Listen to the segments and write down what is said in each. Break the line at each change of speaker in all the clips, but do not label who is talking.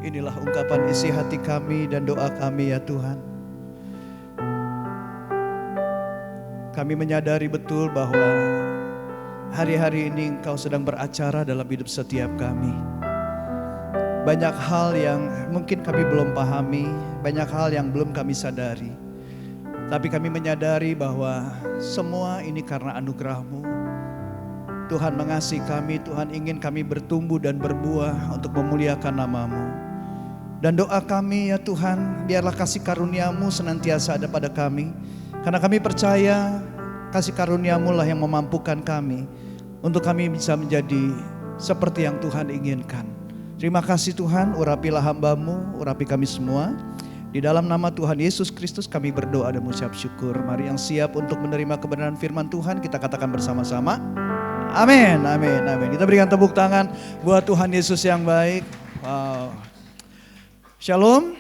Inilah ungkapan isi hati kami dan doa kami ya Tuhan. Kami menyadari betul bahwa hari-hari ini Engkau sedang beracara dalam hidup setiap kami. Banyak hal yang mungkin kami belum pahami, banyak hal yang belum kami sadari. Tapi kami menyadari bahwa semua ini karena anugerah-Mu. Tuhan mengasihi kami, Tuhan ingin kami bertumbuh dan berbuah untuk memuliakan nama-Mu. Dan doa kami ya Tuhan, biarlah kasih karunia-Mu senantiasa ada pada kami. Karena kami percaya kasih karunia-Mu lah yang memampukan kami untuk kami bisa menjadi seperti yang Tuhan inginkan. Terima kasih Tuhan, urapilah hamba-Mu, urapi kami semua. Di dalam nama Tuhan Yesus Kristus kami berdoa dan mengucap syukur. Mari yang siap untuk menerima kebenaran firman Tuhan kita katakan bersama-sama. Amin, amin, amin. Kita berikan tepuk tangan buat Tuhan Yesus yang baik. Wow. Shalom.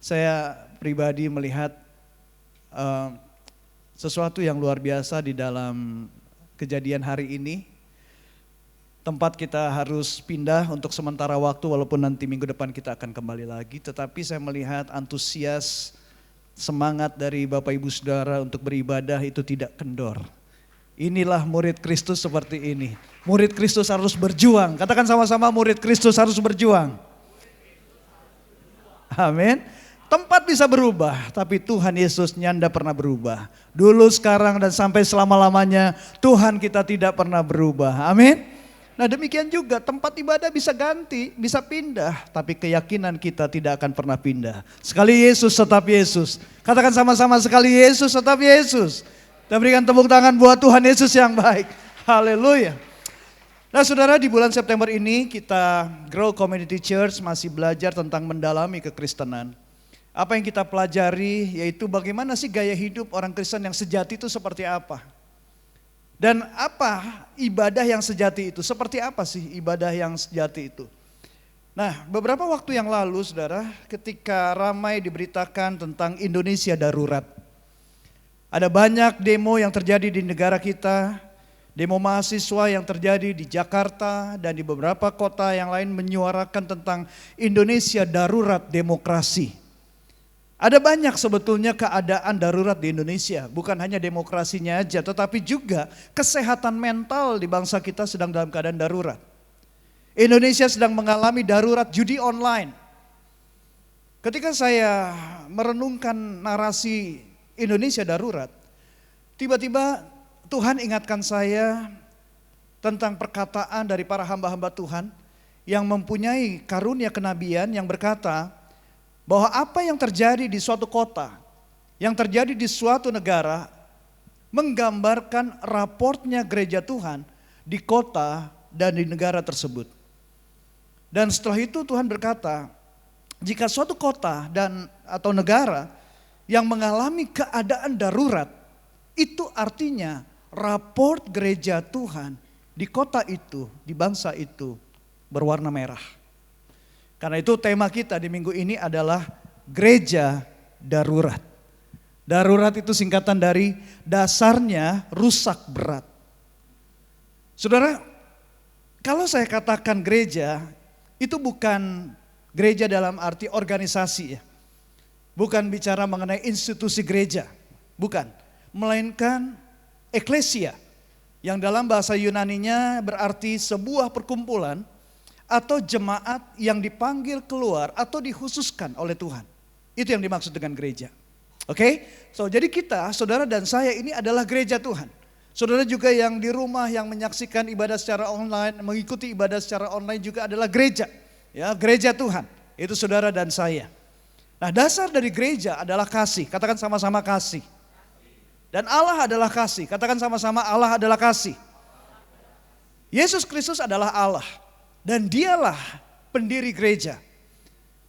Saya pribadi melihat sesuatu yang luar biasa di dalam kejadian hari ini. Tempat kita harus pindah untuk sementara waktu walaupun nanti minggu depan kita akan kembali lagi. Tetapi saya melihat antusias, semangat dari Bapak Ibu Saudara untuk beribadah itu tidak kendor. Inilah murid Kristus seperti ini. Murid Kristus harus berjuang. Katakan sama-sama, murid Kristus harus berjuang. Amin. Tempat bisa berubah, tapi Tuhan Yesus nyanda pernah berubah. Dulu, sekarang, dan sampai selama-lamanya Tuhan kita tidak pernah berubah. Amin. Nah demikian juga tempat ibadah bisa ganti, bisa pindah. Tapi keyakinan kita tidak akan pernah pindah. Sekali Yesus tetap Yesus. Katakan sama-sama, sekali Yesus tetap Yesus. Kita berikan tepuk tangan buat Tuhan Yesus yang baik. Haleluya. Nah saudara, di bulan September ini kita Grow Community Church masih belajar tentang mendalami kekristenan. Apa yang kita pelajari yaitu bagaimana sih gaya hidup orang Kristen yang sejati itu seperti apa. Dan apa ibadah yang sejati itu? Seperti apa sih ibadah yang sejati itu? Nah, beberapa waktu yang lalu saudara, ketika ramai diberitakan tentang Indonesia darurat. Ada banyak demo yang terjadi di negara kita, demo mahasiswa yang terjadi di Jakarta dan di beberapa kota yang lain menyuarakan tentang Indonesia darurat demokrasi. Ada banyak sebetulnya keadaan darurat di Indonesia, bukan hanya demokrasinya aja, tetapi juga kesehatan mental di bangsa kita sedang dalam keadaan darurat. Indonesia sedang mengalami darurat judi online. Ketika saya merenungkan narasi Indonesia darurat, tiba-tiba Tuhan ingatkan saya tentang perkataan dari para hamba-hamba Tuhan yang mempunyai karunia kenabian yang berkata, bahwa apa yang terjadi di suatu kota, yang terjadi di suatu negara, menggambarkan raportnya gereja Tuhan di kota dan di negara tersebut. Dan setelah itu Tuhan berkata, jika suatu kota dan atau negara yang mengalami keadaan darurat, itu artinya raport gereja Tuhan di kota itu, di bangsa itu berwarna merah. Karena itu tema kita di minggu ini adalah gereja darurat. Darurat itu singkatan dari dasarnya rusak berat. Saudara, kalau saya katakan gereja, itu bukan gereja dalam arti organisasi ya. Bukan bicara mengenai institusi gereja, bukan. Melainkan eklesia, yang dalam bahasa Yunaninya berarti sebuah perkumpulan atau jemaat yang dipanggil keluar atau dikhususkan oleh Tuhan. Itu yang dimaksud dengan gereja. Oke? So, jadi kita, saudara dan saya ini adalah gereja Tuhan. Saudara juga yang di rumah yang menyaksikan ibadah secara online, mengikuti ibadah secara online juga adalah gereja. Ya, gereja Tuhan. Itu saudara dan saya. Nah, dasar dari gereja adalah kasih. Katakan sama-sama kasih. Dan Allah adalah kasih. Katakan sama-sama Allah adalah kasih. Yesus Kristus adalah Allah. Dan dialah pendiri gereja.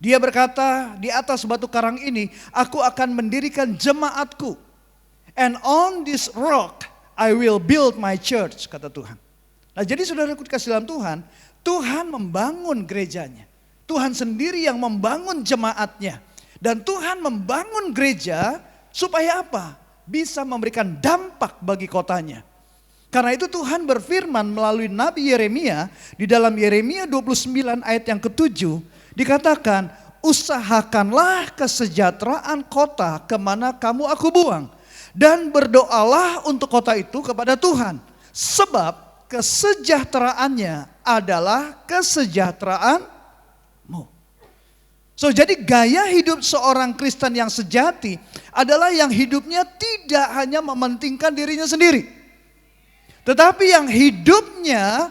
Dia berkata, di atas batu karang ini aku akan mendirikan jemaatku. And on this rock I will build my church, kata Tuhan. Nah jadi saudaraku dikasih dalam Tuhan, Tuhan membangun gerejanya. Tuhan sendiri yang membangun jemaatnya. Dan Tuhan membangun gereja supaya apa? Bisa memberikan dampak bagi kotanya. Karena itu Tuhan berfirman melalui Nabi Yeremia, di dalam Yeremia 29 ayat yang ke-7 dikatakan, usahakanlah kesejahteraan kota kemana kamu aku buang. Dan berdoalah untuk kota itu kepada Tuhan. Sebab kesejahteraannya adalah kesejahteraanmu. So, jadi gaya hidup seorang Kristen yang sejati adalah yang hidupnya tidak hanya mementingkan dirinya sendiri. Tetapi yang hidupnya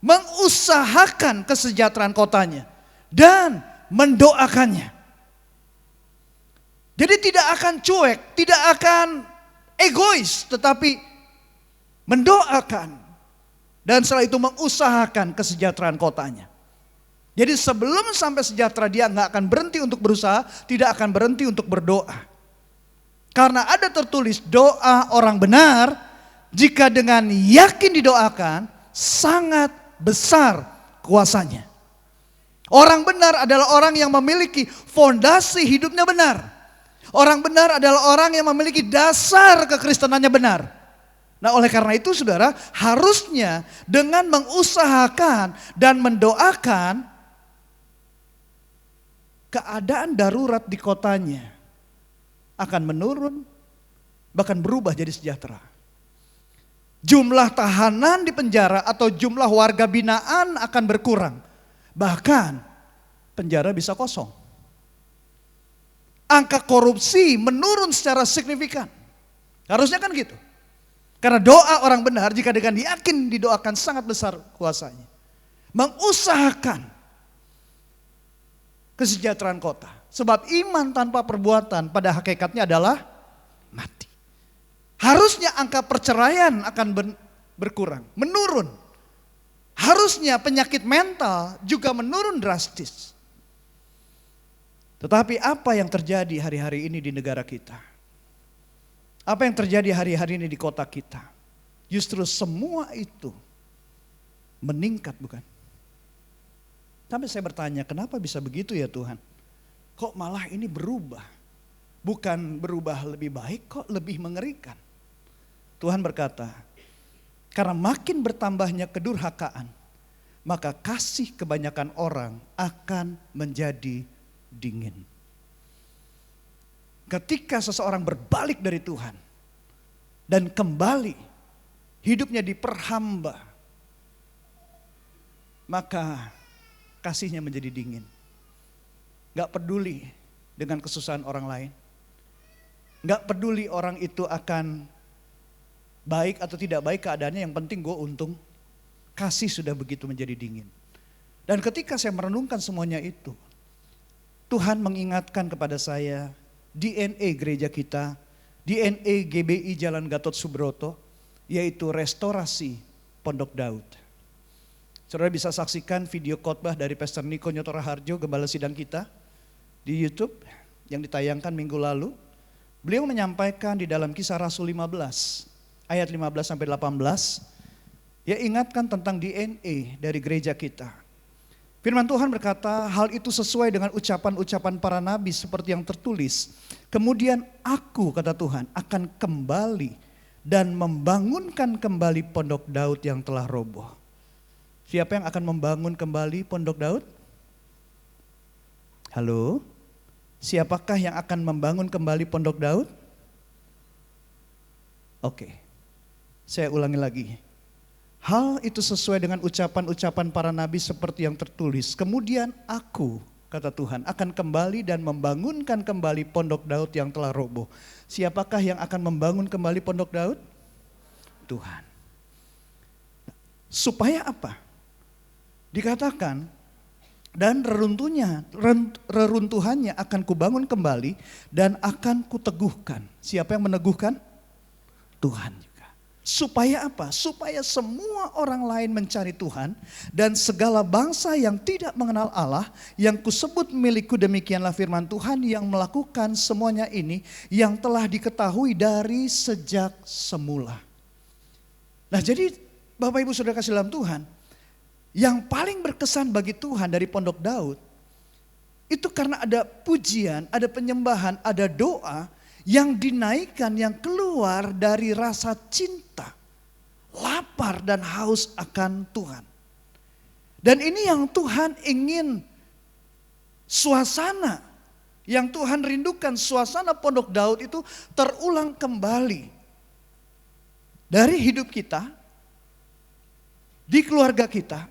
mengusahakan kesejahteraan kotanya dan mendoakannya. Jadi tidak akan cuek, tidak akan egois, tetapi mendoakan. Dan setelah itu mengusahakan kesejahteraan kotanya. Jadi sebelum sampai sejahtera dia nggak akan berhenti untuk berusaha, tidak akan berhenti untuk berdoa. Karena ada tertulis doa orang benar, jika dengan yakin didoakan, sangat besar kuasanya. Orang benar adalah orang yang memiliki fondasi hidupnya benar. Orang benar adalah orang yang memiliki dasar kekristenannya benar. Nah, oleh karena itu saudara, harusnya dengan mengusahakan dan mendoakan, keadaan darurat di kotanya akan menurun, bahkan berubah jadi sejahtera. Jumlah tahanan di penjara atau jumlah warga binaan akan berkurang. Bahkan penjara bisa kosong. Angka korupsi menurun secara signifikan. Harusnya kan gitu. Karena doa orang benar jika dengan yakin didoakan sangat besar kuasanya. Mengusahakan kesejahteraan kota. Sebab iman tanpa perbuatan pada hakikatnya adalah mati. Harusnya angka perceraian akan berkurang, menurun. Harusnya penyakit mental juga menurun drastis. Tetapi apa yang terjadi hari-hari ini di negara kita? Apa yang terjadi hari-hari ini di kota kita? Justru semua itu meningkat, bukan? Sampai saya bertanya, kenapa bisa begitu ya Tuhan? Kok malah ini berubah? Bukan berubah lebih baik, kok lebih mengerikan? Tuhan berkata, karena makin bertambahnya kedurhakaan, maka kasih kebanyakan orang akan menjadi dingin. Ketika seseorang berbalik dari Tuhan dan kembali hidupnya diperhamba, maka kasihnya menjadi dingin. Gak peduli dengan kesusahan orang lain. Gak peduli orang itu akan baik atau tidak baik keadaannya, yang penting gue untung. Kasih sudah begitu menjadi dingin. Dan ketika saya merenungkan semuanya itu, Tuhan mengingatkan kepada saya DNA gereja kita, DNA GBI Jalan Gatot Subroto, yaitu restorasi Pondok Daud. Saudara bisa saksikan video khotbah dari Pastor Niko Nyotora Harjo, gembala sidang kita, di YouTube yang ditayangkan minggu lalu. Beliau menyampaikan di dalam Kisah Rasul 15 ayat 15 sampai 18, dia ingatkan tentang DNA dari gereja kita. Firman Tuhan berkata, hal itu sesuai dengan ucapan-ucapan para nabi seperti yang tertulis. Kemudian aku, kata Tuhan, akan kembali dan membangunkan kembali Pondok Daud yang telah roboh. Siapa yang akan membangun kembali Pondok Daud? Halo? Siapakah yang akan membangun kembali Pondok Daud? Oke. Saya ulangi lagi. Hal itu sesuai dengan ucapan-ucapan para nabi seperti yang tertulis. Kemudian aku, kata Tuhan, akan kembali dan membangunkan kembali Pondok Daud yang telah roboh. Siapakah yang akan membangun kembali Pondok Daud? Tuhan. Supaya apa? Dikatakan, dan reruntuhannya akan kubangun kembali dan akan kuteguhkan. Siapa yang meneguhkan? Tuhan juga. Supaya apa? Supaya semua orang lain mencari Tuhan dan segala bangsa yang tidak mengenal Allah, yang kusebut milikku, demikianlah firman Tuhan yang melakukan semuanya ini, yang telah diketahui dari sejak semula. Nah, jadi Bapak Ibu Saudara kasih dalam Tuhan, yang paling berkesan bagi Tuhan dari Pondok Daud, itu karena ada pujian, ada penyembahan, ada doa yang dinaikkan, yang keluar dari rasa cinta. lapar dan haus akan Tuhan. Dan ini yang Tuhan ingin, suasana yang Tuhan rindukan, suasana Pondok Daud itu terulang kembali. Dari hidup kita, di keluarga kita,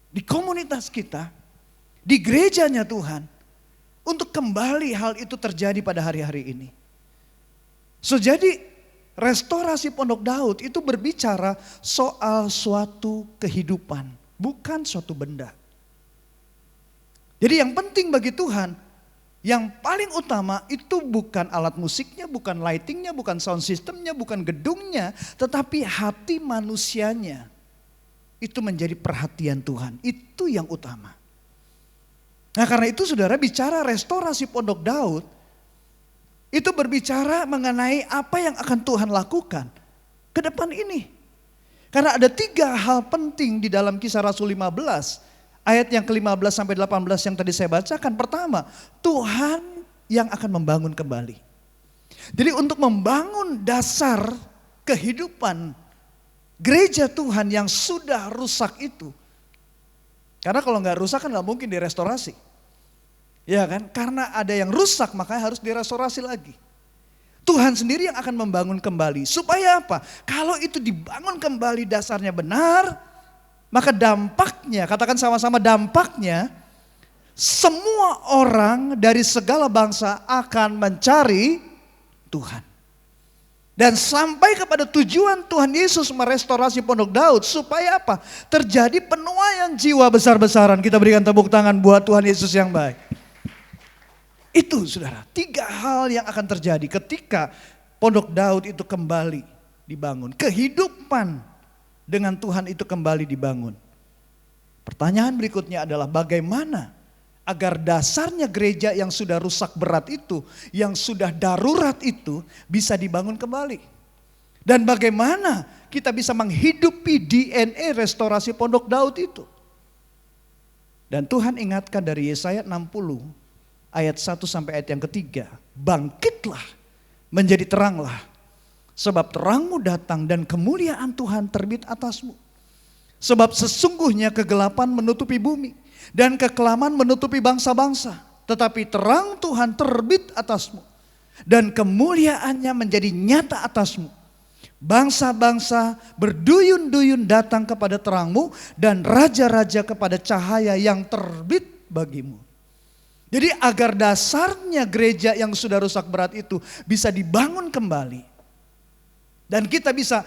di komunitas kita, di gerejanya Tuhan. Untuk kembali hal itu terjadi pada hari-hari ini. So jadi restorasi Pondok Daud itu berbicara soal suatu kehidupan, bukan suatu benda. Jadi yang penting bagi Tuhan, yang paling utama itu bukan alat musiknya, bukan lightingnya, bukan sound systemnya, bukan gedungnya, tetapi hati manusianya. Itu menjadi perhatian Tuhan, itu yang utama. Nah karena itu saudara, bicara restorasi Pondok Daud, itu berbicara mengenai apa yang akan Tuhan lakukan ke depan ini. Karena ada 3 hal penting di dalam Kisah Rasul 15, ayat yang ke-15 sampai 18 yang tadi saya bacakan. Pertama, Tuhan yang akan membangun kembali. Jadi untuk membangun dasar kehidupan gereja Tuhan yang sudah rusak itu. Karena kalau nggak rusak kan nggak mungkin direstorasi. Ya kan, karena ada yang rusak makanya harus direstorasi lagi. Tuhan sendiri yang akan membangun kembali. Supaya apa? Kalau itu dibangun kembali dasarnya benar, maka dampaknya, katakan sama-sama dampaknya, semua orang dari segala bangsa akan mencari Tuhan. Dan sampai kepada tujuan Tuhan Yesus merestorasi Pondok Daud. Supaya apa? Terjadi penuaian jiwa besar-besaran. Kita berikan tepuk tangan buat Tuhan Yesus yang baik. Itu saudara, 3 hal yang akan terjadi ketika Pondok Daud itu kembali dibangun. Kehidupan dengan Tuhan itu kembali dibangun. Pertanyaan berikutnya adalah bagaimana agar dasarnya gereja yang sudah rusak berat itu, yang sudah darurat itu bisa dibangun kembali. Dan bagaimana kita bisa menghidupi DNA restorasi Pondok Daud itu. Dan Tuhan ingatkan dari Yesaya 60 ayat 1 sampai ayat yang ketiga. Bangkitlah, menjadi teranglah. Sebab terangmu datang dan kemuliaan Tuhan terbit atasmu. Sebab sesungguhnya kegelapan menutupi bumi. Dan kekelaman menutupi bangsa-bangsa. Tetapi terang Tuhan terbit atasmu. Dan kemuliaannya menjadi nyata atasmu. Bangsa-bangsa berduyun-duyun datang kepada terangmu. Dan raja-raja kepada cahaya yang terbit bagimu. Jadi agar dasarnya gereja yang sudah rusak berat itu bisa dibangun kembali. Dan kita bisa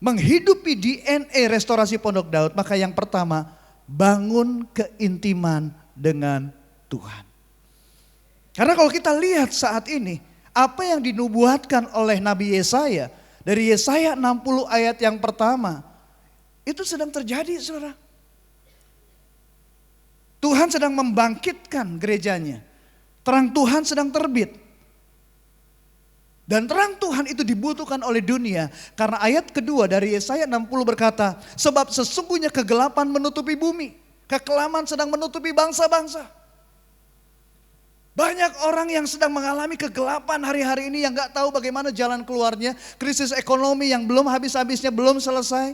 menghidupi DNA restorasi Pondok Daud. Maka yang pertama, bangun keintiman dengan Tuhan. Karena kalau kita lihat saat ini, apa yang dinubuatkan oleh Nabi Yesaya. Dari Yesaya 60 ayat yang pertama, itu sedang terjadi saudara. Tuhan sedang membangkitkan gerejanya. Terang Tuhan sedang terbit. Dan terang Tuhan itu dibutuhkan oleh dunia. Karena ayat kedua dari Yesaya 60 berkata, sebab sesungguhnya kegelapan menutupi bumi. Kekelaman sedang menutupi bangsa-bangsa. Banyak orang yang sedang mengalami kegelapan hari-hari ini yang gak tahu bagaimana jalan keluarnya. Krisis ekonomi yang belum habis-habisnya, belum selesai.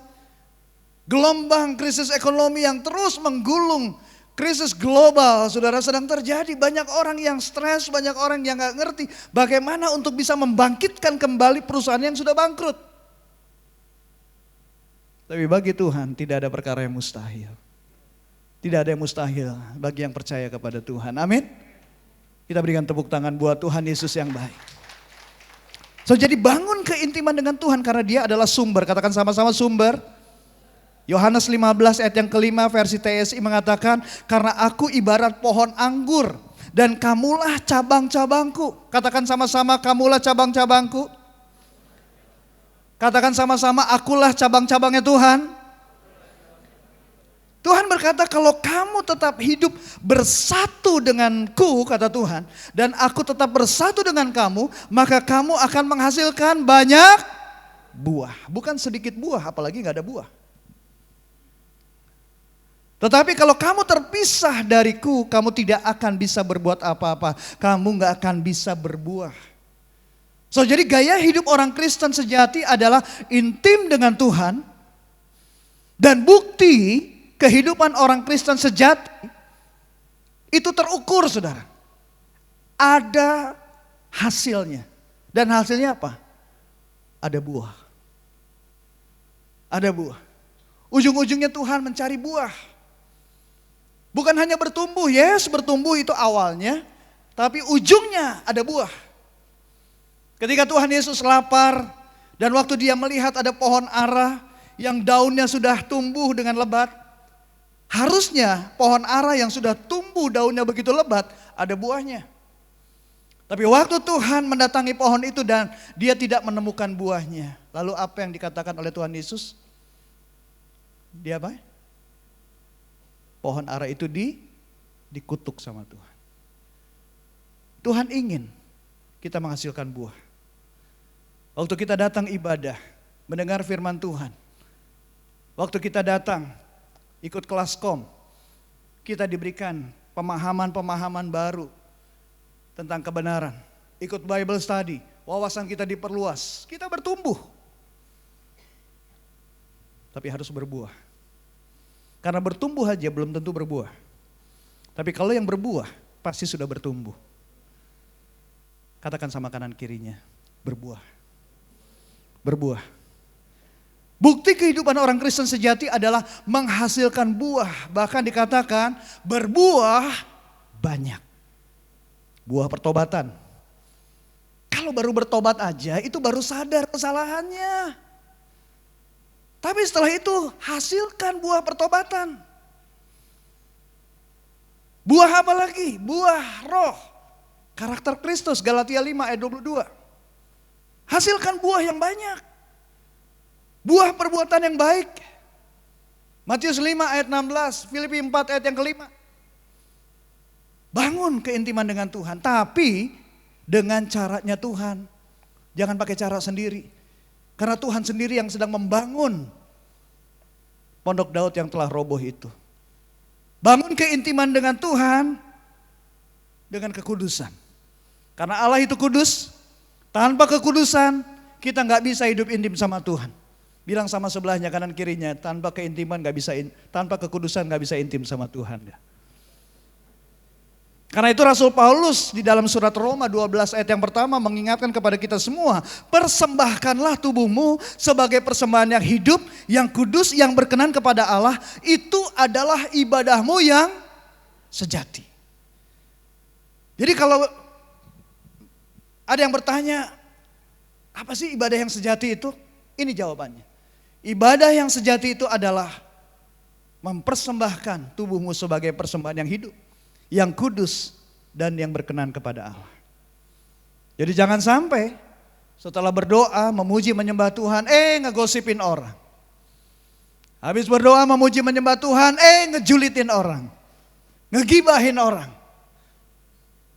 Gelombang krisis ekonomi yang terus menggulung. Krisis global, saudara, sedang terjadi. Banyak orang yang stres, banyak orang yang gak ngerti bagaimana untuk bisa membangkitkan kembali perusahaan yang sudah bangkrut. Tapi bagi Tuhan tidak ada perkara yang mustahil. Tidak ada yang mustahil bagi yang percaya kepada Tuhan. Amin. Kita berikan tepuk tangan buat Tuhan Yesus yang baik. So jadi bangun keintiman dengan Tuhan karena Dia adalah sumber. Katakan sama-sama sumber. Yohanes 15 ayat yang kelima versi TSI mengatakan, karena aku ibarat pohon anggur dan kamulah cabang-cabangku. Katakan sama-sama, kamulah cabang-cabangku. Katakan sama-sama, akulah cabang-cabangnya Tuhan. Tuhan berkata kalau kamu tetap hidup bersatu denganku, kata Tuhan, dan aku tetap bersatu dengan kamu, maka kamu akan menghasilkan banyak buah. Bukan sedikit buah, apalagi gak ada buah. Tetapi kalau kamu terpisah dariku, kamu tidak akan bisa berbuat apa-apa. Kamu gak akan bisa berbuah. So jadi gaya hidup orang Kristen sejati adalah intim dengan Tuhan, Dan bukti kehidupan orang Kristen sejati itu terukur, saudara. Ada hasilnya. Dan hasilnya apa? Ada buah. Ada buah. Ujung-ujungnya Tuhan mencari buah. Bukan hanya bertumbuh, yes bertumbuh itu awalnya. Tapi ujungnya ada buah. Ketika Tuhan Yesus lapar dan waktu dia melihat ada pohon ara yang daunnya sudah tumbuh dengan lebat. Harusnya pohon ara yang sudah tumbuh daunnya begitu lebat ada buahnya. Tapi waktu Tuhan mendatangi pohon itu dan dia tidak menemukan buahnya. Lalu apa yang dikatakan oleh Tuhan Yesus? Dia apa? Pohon ara itu dikutuk sama Tuhan. Tuhan ingin kita menghasilkan buah. Waktu kita datang ibadah, mendengar firman Tuhan. Waktu kita datang ikut kelas kom, kita diberikan pemahaman-pemahaman baru tentang kebenaran. Ikut Bible study, wawasan kita diperluas, kita bertumbuh. Tapi harus berbuah. Karena bertumbuh aja belum tentu berbuah. Tapi kalau yang berbuah pasti sudah bertumbuh. Katakan sama kanan kirinya, berbuah. Berbuah. Bukti kehidupan orang Kristen sejati adalah menghasilkan buah. Bahkan dikatakan berbuah banyak. Buah pertobatan. Kalau baru bertobat aja itu baru sadar kesalahannya. Tapi setelah itu hasilkan buah pertobatan. Buah apa lagi? Buah roh. Karakter Kristus, Galatia 5 ayat 22. Hasilkan buah yang banyak. Buah perbuatan yang baik. Matius 5 ayat 16, Filipi 4 ayat yang kelima. Bangun keintiman dengan Tuhan, tapi dengan caranya Tuhan. Jangan pakai cara sendiri. Karena Tuhan sendiri yang sedang membangun pondok Daud yang telah roboh itu. Bangun keintiman dengan Tuhan dengan kekudusan. Karena Allah itu kudus, tanpa kekudusan kita gak bisa hidup intim sama Tuhan. Bilang sama sebelahnya kanan kirinya, tanpa keintiman gak bisa, tanpa kekudusan gak bisa intim sama Tuhan. Karena itu Rasul Paulus di dalam surat Roma 12 ayat yang pertama mengingatkan kepada kita semua, persembahkanlah tubuhmu sebagai persembahan yang hidup, yang kudus, yang berkenan kepada Allah. Itu adalah ibadahmu yang sejati. Jadi kalau ada yang bertanya, apa sih ibadah yang sejati itu? Ini jawabannya. Ibadah yang sejati itu adalah mempersembahkan tubuhmu sebagai persembahan yang hidup, yang kudus, dan yang berkenan kepada Allah. Jadi jangan sampai setelah berdoa, memuji menyembah Tuhan, ngegosipin orang. Habis berdoa, memuji menyembah Tuhan, ngejulitin orang. Ngegibahin orang.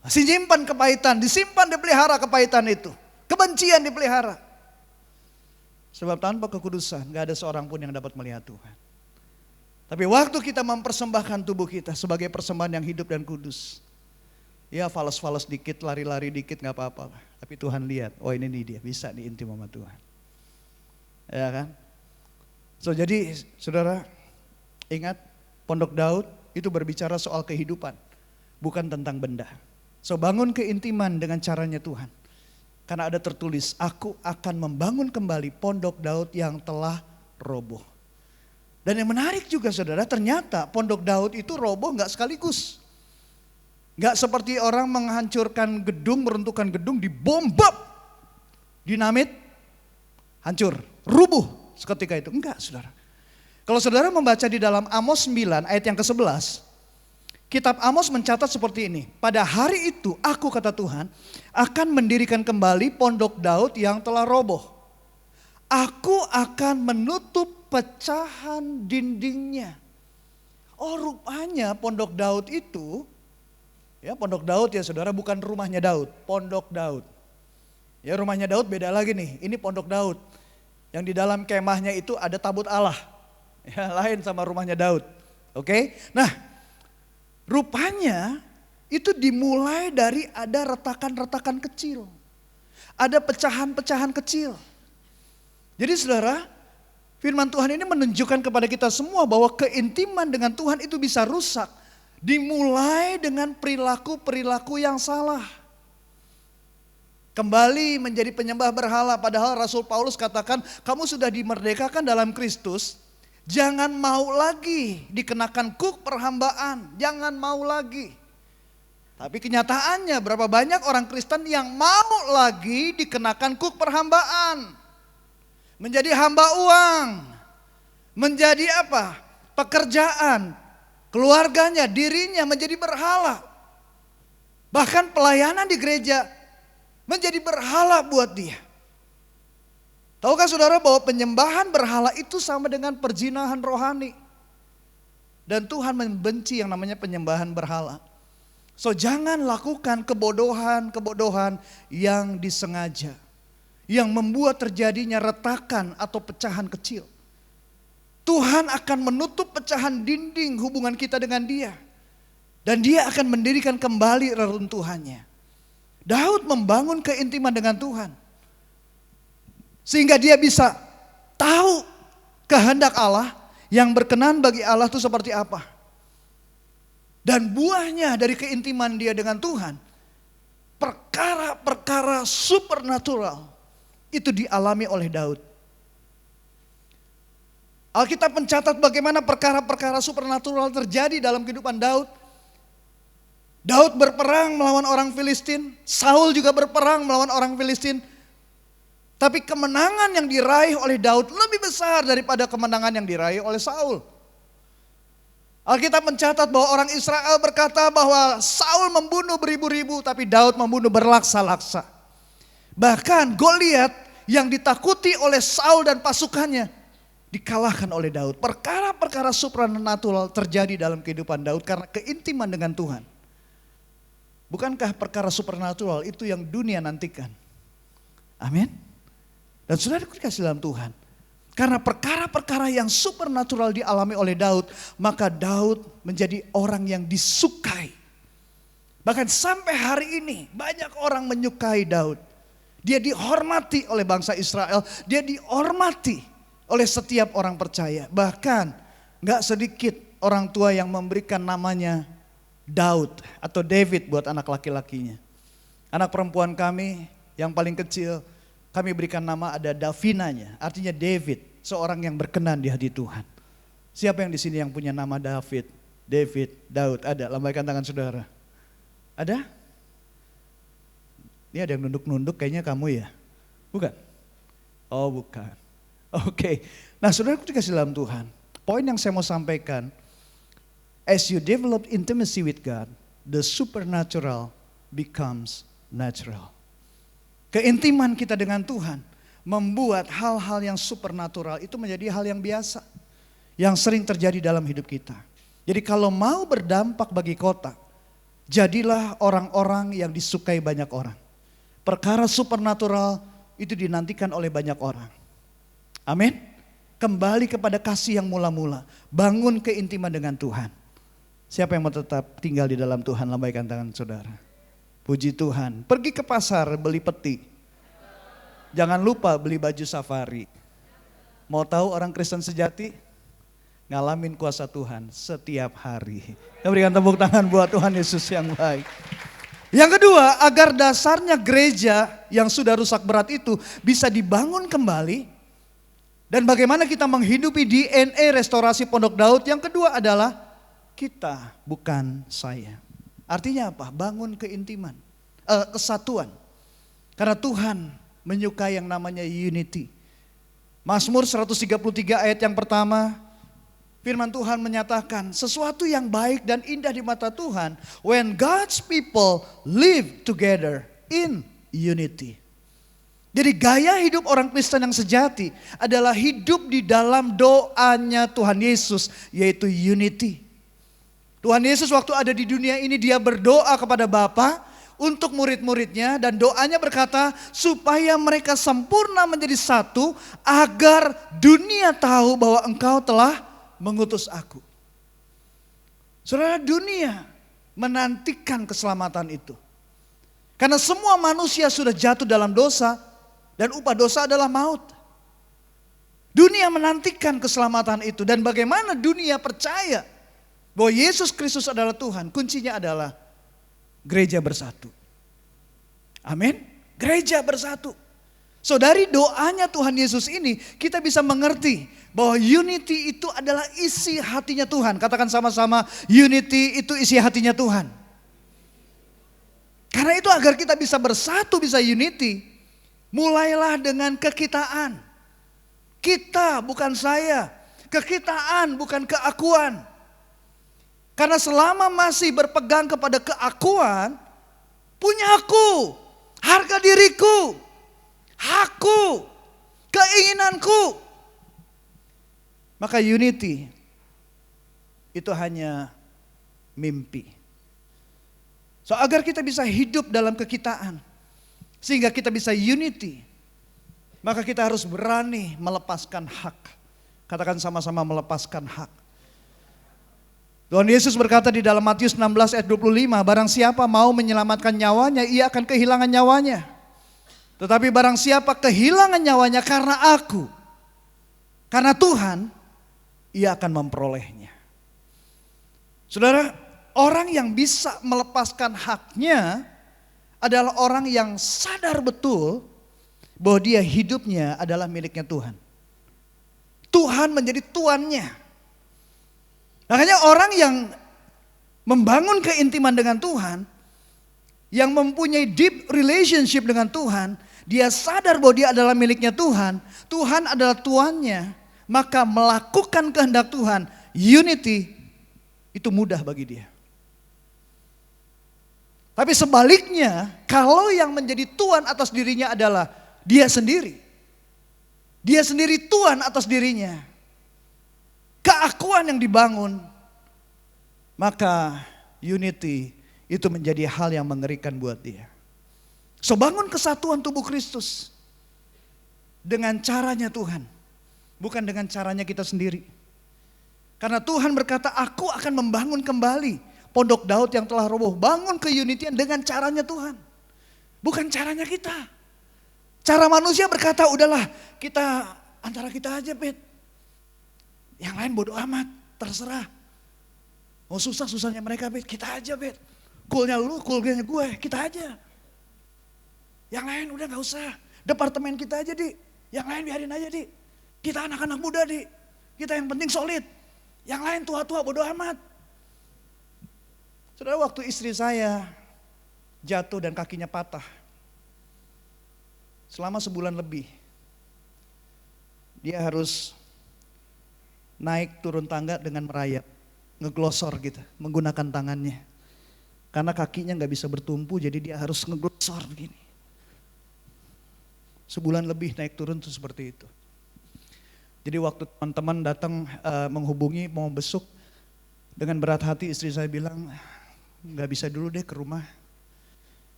Masih nyimpan kepahitan, disimpan dipelihara kepahitan itu. Kebencian dipelihara. Sebab tanpa kekudusan gak ada seorang pun yang dapat melihat Tuhan. Tapi waktu kita mempersembahkan tubuh kita sebagai persembahan yang hidup dan kudus. Ya fales-fales dikit, lari-lari dikit gak apa-apa. Tapi Tuhan lihat, oh ini nih dia, bisa diintim sama Tuhan. Ya kan? So jadi saudara ingat pondok Daud itu berbicara soal kehidupan. Bukan tentang benda. So bangun keintiman dengan caranya Tuhan. Karena ada tertulis, aku akan membangun kembali pondok Daud yang telah roboh. Dan yang menarik juga saudara, ternyata pondok Daud itu roboh gak sekaligus. Gak seperti orang menghancurkan gedung, meruntuhkan gedung, dibombab, dinamit, hancur, rubuh seketika itu. Enggak saudara. Kalau saudara membaca di dalam Amos 9 ayat yang ke-11, Kitab Amos mencatat seperti ini. Pada hari itu aku kata Tuhan akan mendirikan kembali pondok Daud yang telah roboh. Aku akan menutup pecahan dindingnya. Oh rupanya pondok Daud itu, ya pondok Daud ya saudara bukan rumahnya Daud, pondok Daud. Ya rumahnya Daud beda lagi nih, ini pondok Daud. Yang di dalam kemahnya itu ada tabut Allah. Ya lain sama rumahnya Daud. Oke, nah. Rupanya itu dimulai dari ada retakan-retakan kecil. Ada pecahan-pecahan kecil. Jadi saudara, Firman Tuhan ini menunjukkan kepada kita semua bahwa keintiman dengan Tuhan itu bisa rusak. Dimulai dengan perilaku-perilaku yang salah. Kembali menjadi penyembah berhala, padahal Rasul Paulus katakan, kamu sudah dimerdekakan dalam Kristus, jangan mau lagi dikenakan kuk perhambaan, jangan mau lagi. Tapi kenyataannya berapa banyak orang Kristen yang mau lagi dikenakan kuk perhambaan. Menjadi hamba uang, menjadi apa? Pekerjaan, keluarganya, dirinya menjadi berhala. Bahkan pelayanan di gereja menjadi berhala buat dia. Tahukah saudara bahwa penyembahan berhala itu sama dengan perzinahan rohani. Dan Tuhan membenci yang namanya penyembahan berhala. So jangan lakukan kebodohan-kebodohan yang disengaja. Yang membuat terjadinya retakan atau pecahan kecil. Tuhan akan menutup pecahan dinding hubungan kita dengan Dia. Dan Dia akan mendirikan kembali reruntuhannya. Daud membangun keintiman dengan Tuhan. Sehingga dia bisa tahu kehendak Allah, yang berkenan bagi Allah itu seperti apa. Dan buahnya dari keintiman dia dengan Tuhan, perkara-perkara supernatural itu dialami oleh Daud. Alkitab mencatat bagaimana perkara-perkara supernatural terjadi dalam kehidupan Daud. Daud berperang melawan orang Filistin, Saul juga berperang melawan orang Filistin. Tapi kemenangan yang diraih oleh Daud lebih besar daripada kemenangan yang diraih oleh Saul. Alkitab mencatat bahwa orang Israel berkata bahwa Saul membunuh beribu-ribu, tapi Daud membunuh berlaksa-laksa. Bahkan Goliat yang ditakuti oleh Saul dan pasukannya dikalahkan oleh Daud. Perkara-perkara supranatural terjadi dalam kehidupan Daud karena keintiman dengan Tuhan. Bukankah perkara supernatural itu yang dunia nantikan? Amin. Dan saudara dikasih dalam Tuhan. Karena perkara-perkara yang supernatural dialami oleh Daud, maka Daud menjadi orang yang disukai. Bahkan sampai hari ini banyak orang menyukai Daud. Dia dihormati oleh bangsa Israel, dia dihormati oleh setiap orang percaya. Bahkan gak sedikit orang tua yang memberikan namanya Daud atau David buat anak laki-lakinya. Anak perempuan kami yang paling kecil, kami berikan nama ada Davinanya, artinya David, seorang yang berkenan di hati Tuhan. Siapa yang di sini yang punya nama David, Daud? Ada, lambaikan tangan saudara. Ada? Ini ada yang nunduk-nunduk, kayaknya kamu ya? Bukan? Oh bukan. Oke. Nah saudara dikasih dalam Tuhan. Poin yang saya mau sampaikan, as you develop intimacy with God, the supernatural becomes natural. Keintiman kita dengan Tuhan membuat hal-hal yang supernatural itu menjadi hal yang biasa. Yang sering terjadi dalam hidup kita. Jadi kalau mau berdampak bagi kota, jadilah orang-orang yang disukai banyak orang. Perkara supernatural itu dinantikan oleh banyak orang. Amin. Kembali kepada kasih yang mula-mula. Bangun keintiman dengan Tuhan. Siapa yang mau tetap tinggal di dalam Tuhan? Lambaikan tangan saudara. Puji Tuhan. Pergi ke pasar beli peti. Jangan lupa beli baju safari. Mau tahu orang Kristen sejati? Ngalamin kuasa Tuhan setiap hari. Kita berikan tepuk tangan buat Tuhan Yesus yang baik. Yang kedua, agar dasarnya gereja yang sudah rusak berat itu bisa dibangun kembali. Dan bagaimana kita menghidupi DNA restorasi Pondok Daud. Yang kedua adalah kita, bukan saya. Artinya apa? Bangun keintiman, kesatuan. Karena Tuhan menyukai yang namanya unity. Mazmur 133 ayat yang pertama, firman Tuhan menyatakan sesuatu yang baik dan indah di mata Tuhan when God's people live together in unity. Jadi gaya hidup orang Kristen yang sejati adalah hidup di dalam doanya Tuhan Yesus, yaitu unity. Tuhan Yesus waktu ada di dunia ini dia berdoa kepada Bapa untuk murid-muridnya dan doanya berkata supaya mereka sempurna menjadi satu agar dunia tahu bahwa Engkau telah mengutus aku. Saudara, dunia menantikan keselamatan itu. Karena semua manusia sudah jatuh dalam dosa dan upah dosa adalah maut. Dunia menantikan keselamatan itu. Dan bagaimana dunia percaya bahwa Yesus Kristus adalah Tuhan. Kuncinya adalah gereja bersatu. Amin. Gereja bersatu. So dari doanya Tuhan Yesus ini kita bisa mengerti bahwa unity itu adalah isi hatinya Tuhan. Katakan sama-sama, unity itu isi hatinya Tuhan. Karena itu agar kita bisa bersatu, bisa unity, mulailah dengan kekitaan. Kita bukan saya, kekitaan bukan keakuan. Karena selama masih berpegang kepada keakuan, punyaku, harga diriku, hakku, keinginanku, maka unity itu hanya mimpi. So agar kita bisa hidup dalam kekitaan, sehingga kita bisa unity, maka kita harus berani melepaskan hak. Katakan sama-sama, melepaskan hak. Tuhan Yesus berkata di dalam Matius 16 ayat 25, barang siapa mau menyelamatkan nyawanya, ia akan kehilangan nyawanya. Tetapi barang siapa kehilangan nyawanya karena aku, karena Tuhan, ia akan memperolehnya. Saudara, orang yang bisa melepaskan haknya adalah orang yang sadar betul bahwa dia hidupnya adalah miliknya Tuhan. Tuhan menjadi tuannya. Makanya orang yang membangun keintiman dengan Tuhan, yang mempunyai deep relationship dengan Tuhan, dia sadar bahwa dia adalah miliknya Tuhan, Tuhan adalah tuannya, maka melakukan kehendak Tuhan, unity, itu mudah bagi dia. Tapi sebaliknya, kalau yang menjadi tuan atas dirinya adalah dia sendiri. Dia sendiri tuan atas dirinya. Keakuan yang dibangun, maka unity itu menjadi hal yang mengerikan buat dia. So bangun kesatuan tubuh Kristus dengan caranya Tuhan, bukan dengan caranya kita sendiri. Karena Tuhan berkata, aku akan membangun kembali pondok Daud yang telah roboh. Bangun keunitian dengan caranya Tuhan, bukan caranya kita. Cara manusia berkata, udahlah kita antara kita aja, Bet. Yang lain bodo amat, terserah. Mau susah-susahnya mereka, Bet, kita aja, Bet. Coolnya lu, coolnya gue, kita aja. Yang lain udah gak usah, departemen kita aja, Di. Yang lain biarin aja, Di. Kita anak-anak muda, Di. Kita yang penting solid. Yang lain tua-tua bodo amat. Saudara, waktu istri saya jatuh dan kakinya patah, selama sebulan lebih, dia harus naik turun tangga dengan merayap, ngeglosor gitu, menggunakan tangannya. Karena kakinya gak bisa bertumpu, jadi dia harus ngeglosor begini. Sebulan lebih naik turun tuh seperti itu. Jadi waktu teman-teman datang menghubungi mau besuk, dengan berat hati istri saya bilang, gak bisa dulu deh ke rumah.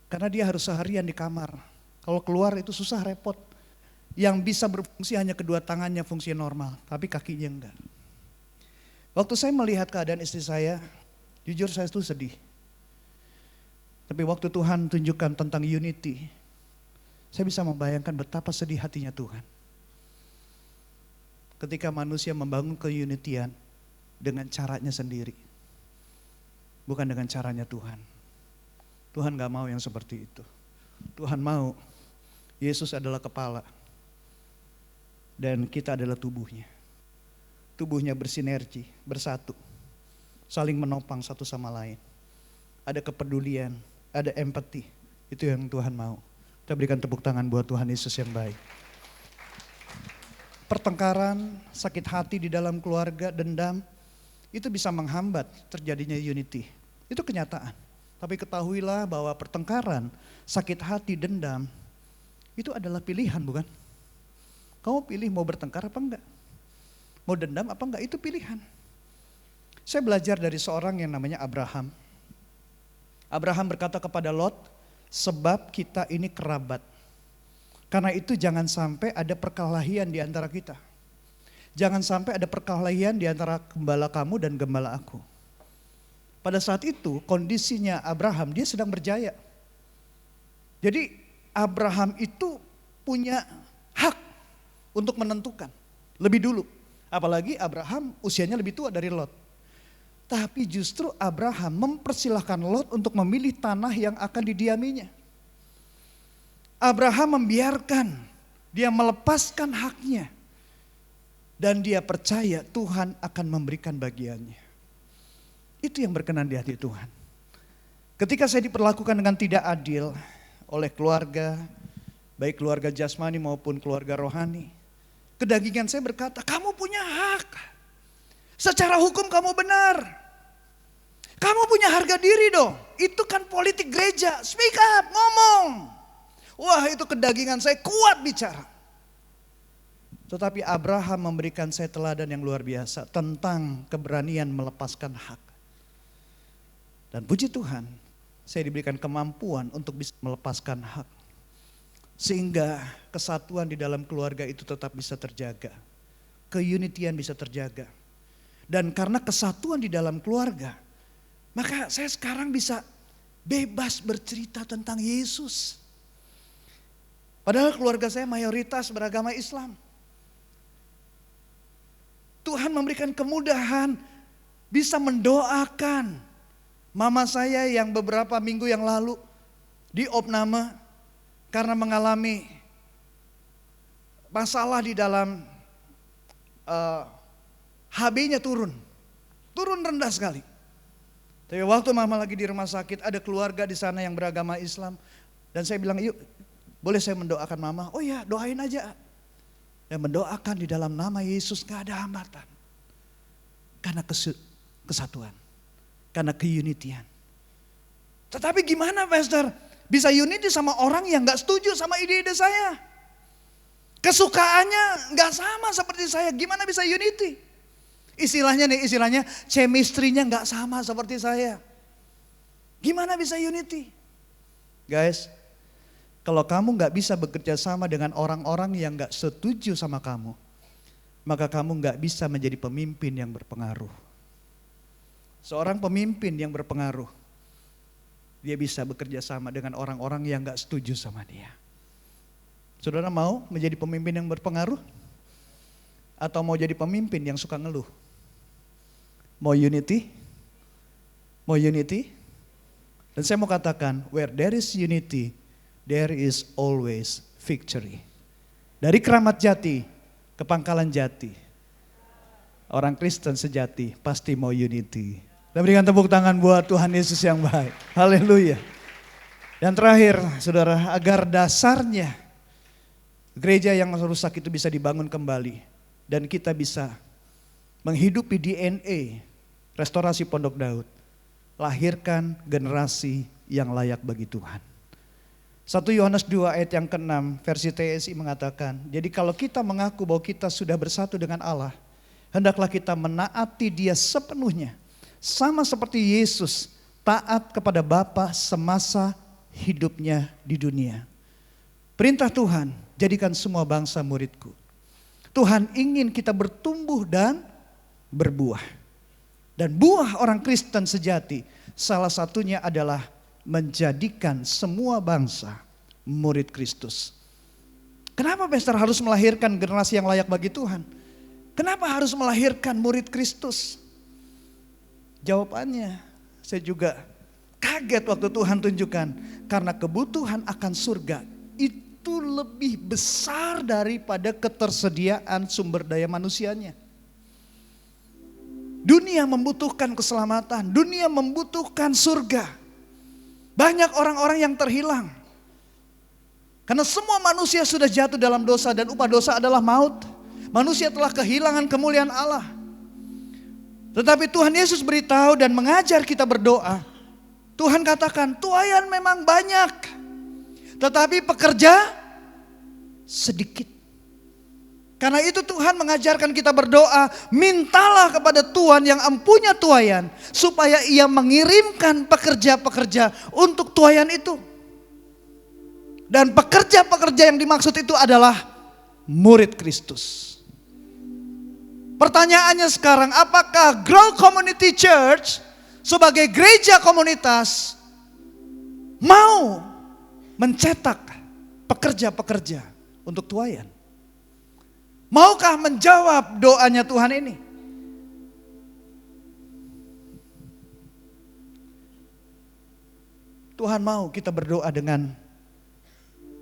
Karena dia harus seharian di kamar. Kalau keluar itu susah, repot. Yang bisa berfungsi hanya kedua tangannya fungsi normal, tapi kakinya enggak. Waktu saya melihat keadaan istri saya, jujur saya itu sedih. Tapi waktu Tuhan tunjukkan tentang unity, saya bisa membayangkan betapa sedih hatinya Tuhan. Ketika manusia membangun keunitian dengan caranya sendiri, bukan dengan caranya Tuhan. Tuhan gak mau yang seperti itu. Tuhan mau Yesus adalah kepala dan kita adalah tubuhnya. Tubuhnya bersinergi, bersatu, saling menopang satu sama lain. Ada kepedulian, ada empati, itu yang Tuhan mau. Kita berikan tepuk tangan buat Tuhan Yesus yang baik. Pertengkaran, sakit hati di dalam keluarga, dendam, itu bisa menghambat terjadinya unity. Itu kenyataan. Tapi ketahuilah bahwa pertengkaran, sakit hati, dendam, itu adalah pilihan, bukan? Kamu pilih mau bertengkar apa enggak? Mau dendam apa enggak? Itu pilihan. Saya belajar dari seorang yang namanya Abraham. Abraham berkata kepada Lot, sebab kita ini kerabat. Karena itu jangan sampai ada perkelahian di antara kita. Jangan sampai ada perkelahian di antara gembala kamu dan gembala aku. Pada saat itu kondisinya Abraham, dia sedang berjaya. Jadi Abraham itu punya hak untuk menentukan. lebih dulu. Apalagi Abraham usianya lebih tua dari Lot. Tapi justru Abraham mempersilahkan Lot untuk memilih tanah yang akan didiaminya. Abraham membiarkan, dia melepaskan haknya. Dan dia percaya Tuhan akan memberikan bagiannya. Itu yang berkenan di hati Tuhan. Ketika saya diperlakukan dengan tidak adil oleh keluarga, baik keluarga jasmani maupun keluarga rohani, kedagingan saya berkata, kamu punya hak. Secara hukum kamu benar. Kamu punya harga diri dong. Itu kan politik gereja. Speak up, ngomong. Wah, itu kedagingan saya kuat bicara. Tetapi Abraham memberikan saya teladan yang luar biasa tentang keberanian melepaskan hak. Dan puji Tuhan, saya diberikan kemampuan untuk bisa melepaskan hak. Sehingga kesatuan di dalam keluarga itu tetap bisa terjaga. Keunitian bisa terjaga. Dan karena kesatuan di dalam keluarga, maka saya sekarang bisa bebas bercerita tentang Yesus. Padahal keluarga saya mayoritas beragama Islam. Tuhan memberikan kemudahan bisa mendoakan mama saya yang beberapa minggu yang lalu diopname karena mengalami masalah di dalam HB-nya turun rendah sekali. Tapi waktu mama lagi di rumah sakit, ada keluarga di sana yang beragama Islam. Dan saya bilang, yuk boleh saya mendoakan mama? Oh ya, doain aja. Dan mendoakan di dalam nama Yesus gak ada hambatan. Karena kesatuan. Karena keunitian. Tetapi gimana Pastor? Bisa unity sama orang yang gak setuju sama ide-ide saya. Kesukaannya gak sama seperti saya. Gimana bisa unity? Istilahnya chemistry-nya gak sama seperti saya. Gimana bisa unity? Guys, kalau kamu gak bisa bekerja sama dengan orang-orang yang gak setuju sama kamu, maka kamu gak bisa menjadi pemimpin yang berpengaruh. Seorang pemimpin yang berpengaruh, dia bisa bekerja sama dengan orang-orang yang gak setuju sama dia. Saudara mau menjadi pemimpin yang berpengaruh? Atau mau jadi pemimpin yang suka ngeluh? Mau unity? Mau unity? Dan saya mau katakan, where there is unity, there is always victory. Dari Keramat Jati ke Pangkalan Jati, orang Kristen sejati pasti mau unity. Dan berikan tepuk tangan buat Tuhan Yesus yang baik. Haleluya. Dan terakhir, saudara, agar dasarnya gereja yang rusak itu bisa dibangun kembali. Dan kita bisa menghidupi DNA restorasi Pondok Daud. Lahirkan generasi yang layak bagi Tuhan. 1 Yohanes 2 ayat yang ke-6 versi TSI mengatakan, jadi kalau kita mengaku bahwa kita sudah bersatu dengan Allah, hendaklah kita menaati Dia sepenuhnya. Sama seperti Yesus taat kepada Bapa semasa hidupnya di dunia. Perintah Tuhan, jadikan semua bangsa muridku. Tuhan ingin kita bertumbuh dan berbuah. Dan buah orang Kristen sejati salah satunya adalah menjadikan semua bangsa murid Kristus. Kenapa Pastor harus melahirkan generasi yang layak bagi Tuhan? Kenapa harus melahirkan murid Kristus? Jawabannya saya juga kaget waktu Tuhan tunjukkan. Karena kebutuhan akan surga itu lebih besar daripada ketersediaan sumber daya manusianya. Dunia membutuhkan keselamatan, dunia membutuhkan surga. Banyak orang-orang yang terhilang. Karena semua manusia sudah jatuh dalam dosa dan upah dosa adalah maut. Manusia telah kehilangan kemuliaan Allah. Tetapi Tuhan Yesus beritahu dan mengajar kita berdoa. Tuhan katakan, tuaian memang banyak, tetapi pekerja sedikit. Karena itu Tuhan mengajarkan kita berdoa, mintalah kepada Tuhan yang empunya tuaian, supaya Ia mengirimkan pekerja-pekerja untuk tuaian itu. Dan pekerja-pekerja yang dimaksud itu adalah murid Kristus. Pertanyaannya sekarang, apakah Grow Community Church sebagai gereja komunitas mau mencetak pekerja-pekerja untuk tuaian? Maukah menjawab doanya Tuhan ini? Tuhan mau kita berdoa dengan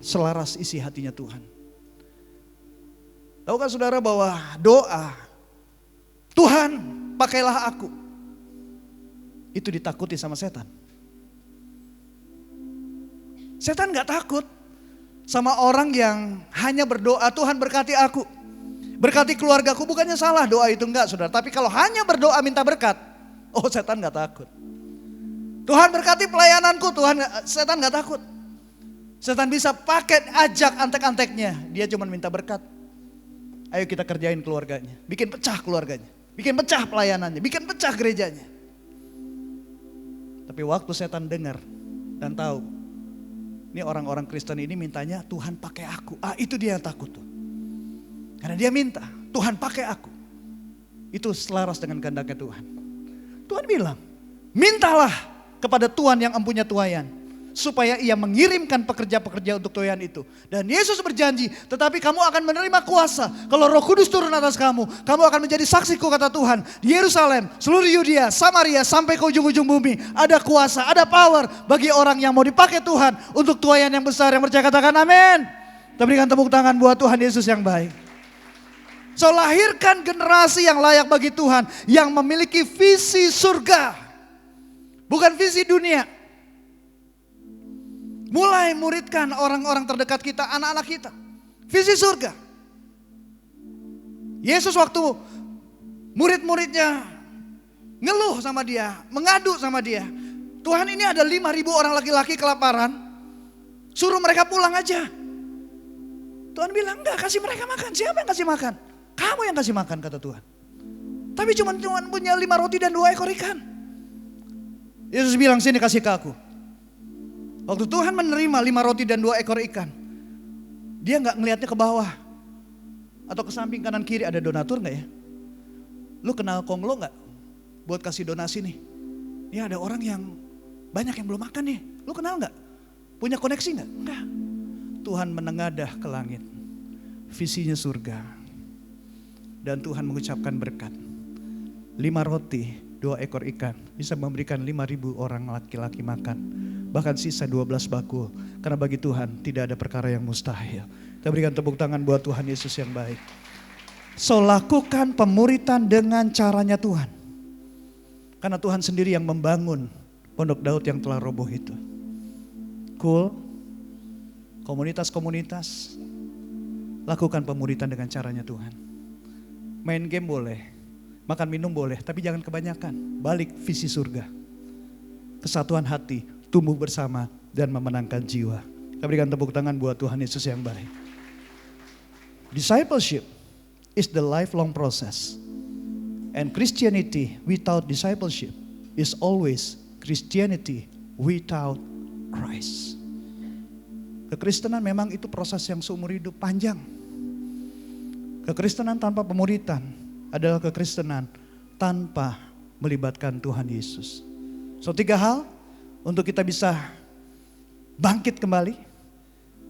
selaras isi hatinya Tuhan. Tahukah saudara bahwa doa, Tuhan pakailah aku, itu ditakuti sama setan. Setan gak takut sama orang yang hanya berdoa, Tuhan berkati aku, berkati keluargaku. Bukannya salah doa itu, enggak saudara. Tapi kalau hanya berdoa minta berkat, oh setan gak takut. Tuhan berkati pelayananku, setan gak takut. Setan bisa pakai ajak antek-anteknya, dia cuma minta berkat. Ayo kita kerjain keluarganya, bikin pecah keluarganya, bikin pecah pelayanannya, bikin pecah gerejanya. Tapi waktu setan dengar dan tahu, ini orang-orang Kristen ini mintanya Tuhan pakai aku. Itu dia yang takut tuh. Karena dia minta Tuhan pakai aku. Itu selaras dengan kehendaknya Tuhan. Tuhan bilang, mintalah kepada Tuhan yang empunya tuaian, supaya ia mengirimkan pekerja-pekerja untuk tuaian itu. Dan Yesus berjanji, tetapi kamu akan menerima kuasa kalau Roh Kudus turun atas kamu. Kamu akan menjadi saksiku, kata Tuhan, di Yerusalem, seluruh Yudea, Samaria, sampai ke ujung-ujung bumi. Ada kuasa, ada power bagi orang yang mau dipakai Tuhan untuk tuaian yang besar. Yang percaya katakan amin. Kita berikan tepuk tangan buat Tuhan Yesus yang baik. So, lahirkan generasi yang layak bagi Tuhan, yang memiliki visi surga, bukan visi dunia. Mulai muridkan orang-orang terdekat kita, anak-anak kita. Visi surga. Yesus waktu murid-muridnya ngeluh sama dia, mengadu sama dia. Tuhan, ini ada 5.000 orang laki-laki kelaparan, suruh mereka pulang aja. Tuhan bilang, enggak, kasih mereka makan. Siapa yang kasih makan? Kamu yang kasih makan, kata Tuhan. Tapi cuma punya 5 roti dan 2 ekor ikan. Yesus bilang, sini kasih ke aku. Waktu Tuhan menerima 5 roti dan 2 ekor ikan, dia gak ngelihatnya ke bawah atau ke samping kanan kiri ada donatur gak ya? Lu kenal konglo gak buat kasih donasi nih? Ini ada orang yang banyak yang belum makan nih, lu kenal gak? Punya koneksi gak? Enggak. Tuhan menengadah ke langit, visinya surga. Dan Tuhan mengucapkan berkat. 5 roti, 2 ekor ikan bisa memberikan 5.000 orang laki-laki makan. Bahkan sisa 12 bakul. Karena bagi Tuhan tidak ada perkara yang mustahil. Kita berikan tepuk tangan buat Tuhan Yesus yang baik. So, lakukan pemuritan dengan caranya Tuhan. Karena Tuhan sendiri yang membangun Pondok Daud yang telah roboh itu. Cool. Komunitas-komunitas, lakukan pemuritan dengan caranya Tuhan. Main game boleh, makan minum boleh, tapi jangan kebanyakan. Balik visi surga. Kesatuan hati, tumbuh bersama dan memenangkan jiwa. Kita berikan tepuk tangan buat Tuhan Yesus yang baik. Discipleship is the lifelong process. And Christianity without discipleship is always Christianity without Christ. Kekristenan memang itu proses yang seumur hidup panjang. Kekristenan tanpa pemuritan adalah kekristenan tanpa melibatkan Tuhan Yesus. So, 3 hal untuk kita bisa bangkit kembali.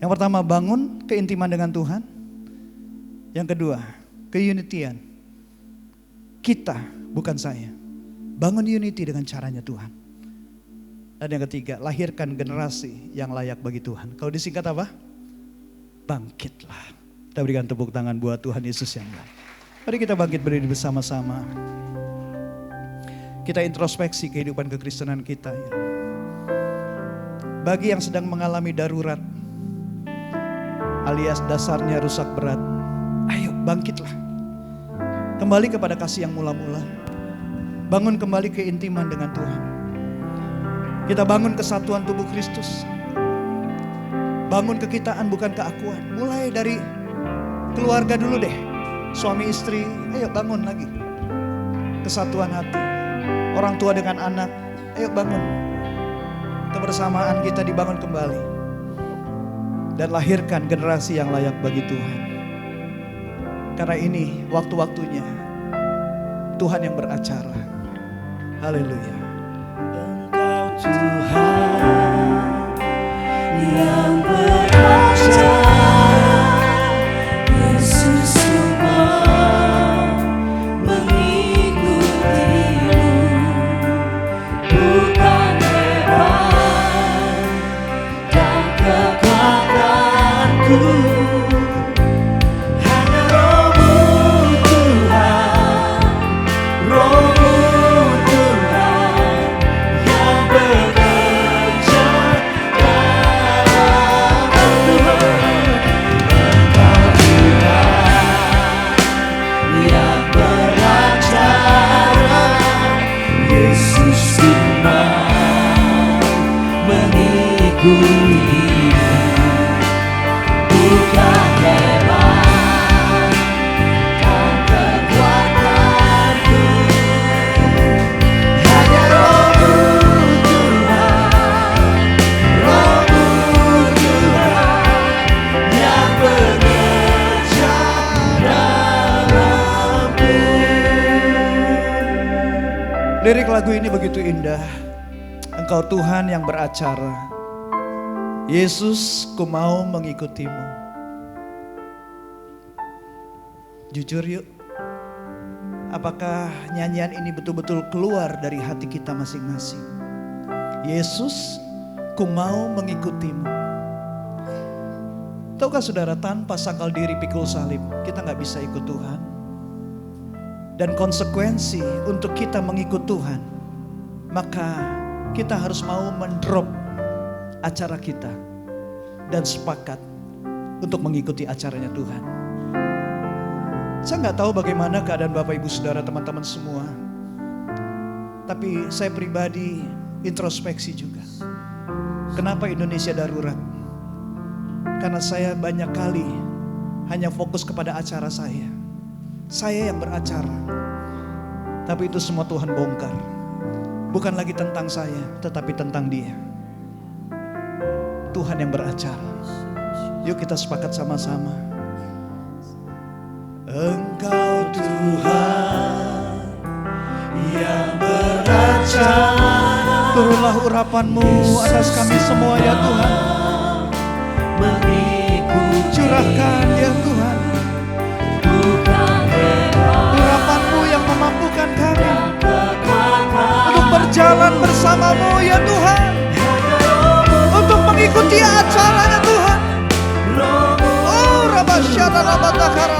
Yang pertama, bangun keintiman dengan Tuhan. Yang kedua, keunitian. Kita, bukan saya. Bangun unity dengan caranya Tuhan. Dan yang ketiga, lahirkan generasi yang layak bagi Tuhan. Kalau disingkat apa? Bangkitlah. Kita berikan tepuk tangan buat Tuhan Yesus yang baik. Mari kita bangkit berdiri bersama-sama. Kita introspeksi kehidupan kekristenan kita. Ya. Bagi yang sedang mengalami darurat, alias dasarnya rusak berat, ayo bangkitlah. Kembali kepada kasih yang mula-mula. Bangun kembali keintiman dengan Tuhan. Kita bangun kesatuan tubuh Kristus. Bangun kekitaan bukan keakuan. Mulai dari keluarga dulu deh. Suami istri, ayo bangun lagi. Kesatuan hati. Orang tua dengan anak, ayo bangun. Kebersamaan kita dibangun kembali. Dan lahirkan generasi yang layak bagi Tuhan. Karena ini waktu-waktunya Tuhan yang beracara. Haleluya.
Tuhan yang beracara, Yesus
Lirik lagu ini begitu indah. Engkau Tuhan yang beracara. Yesus, ku mau mengikutimu. Jujur yuk. Apakah nyanyian ini betul-betul keluar dari hati kita masing-masing? Yesus, ku mau mengikutimu. Tahukah saudara, tanpa sangkal diri pikul salib, kita gak bisa ikut Tuhan. Dan konsekuensi untuk kita mengikut Tuhan, maka kita harus mau mendrop acara kita dan sepakat untuk mengikuti acaranya Tuhan. Saya gak tahu bagaimana keadaan Bapak Ibu Saudara teman-teman semua, tapi saya pribadi introspeksi juga. Kenapa Indonesia darurat? Karena saya banyak kali hanya fokus kepada acara saya. Saya yang beracara. Tapi itu semua Tuhan bongkar. Bukan lagi tentang saya, tetapi tentang Dia. Tuhan yang beracara. Yuk kita sepakat sama-sama. Engkau Tuhan yang beracara. Turunlah urapan-Mu atas kami semua ya Tuhan. Curahkan ya Tuhan urapan-Mu yang memampukan kami untuk berjalan bersama-Mu ya Tuhan, untuk mengikuti acaranya Tuhan. Oh Rabasyana Rabatakara